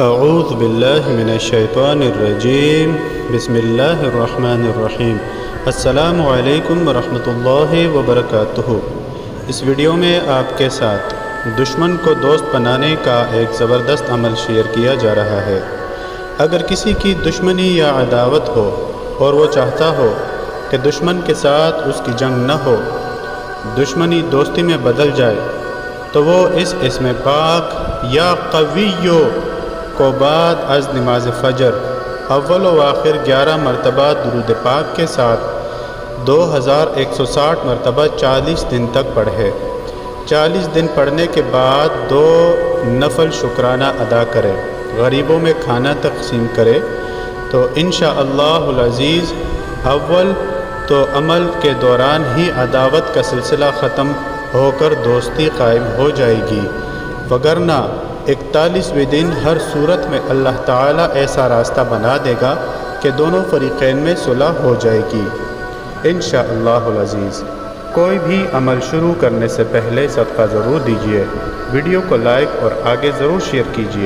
اعوذ باللہ من الشیطان الرجیم بسم اللہ الرحمن الرحیم۔ السلام علیکم ورحمۃ اللہ وبرکاتہ۔ اس ویڈیو میں آپ کے ساتھ دشمن کو دوست بنانے کا ایک زبردست عمل شیئر کیا جا رہا ہے۔ اگر کسی کی دشمنی یا عداوت ہو اور وہ چاہتا ہو کہ دشمن کے ساتھ اس کی جنگ نہ ہو، دشمنی دوستی میں بدل جائے، تو وہ اس اسم پاک یا قویو کو بعد از نماز فجر اول و آخر 11 مرتبہ درود پاک کے ساتھ 2160 مرتبہ 40 دن تک پڑھے۔ 40 دن پڑھنے کے بعد 2 نفل شکرانہ ادا کرے، غریبوں میں کھانا تقسیم کرے، تو انشاءاللہ العزیز اول تو عمل کے دوران ہی عداوت کا سلسلہ ختم ہو کر دوستی قائم ہو جائے گی، وگرنہ 41ویں دن ہر صورت میں اللہ تعالیٰ ایسا راستہ بنا دے گا کہ دونوں فریقین میں صلح ہو جائے گی انشاءاللہ العزیز۔ کوئی بھی عمل شروع کرنے سے پہلے صدقہ ضرور دیجیے، ویڈیو کو لائک اور آگے ضرور شیئر کیجیے۔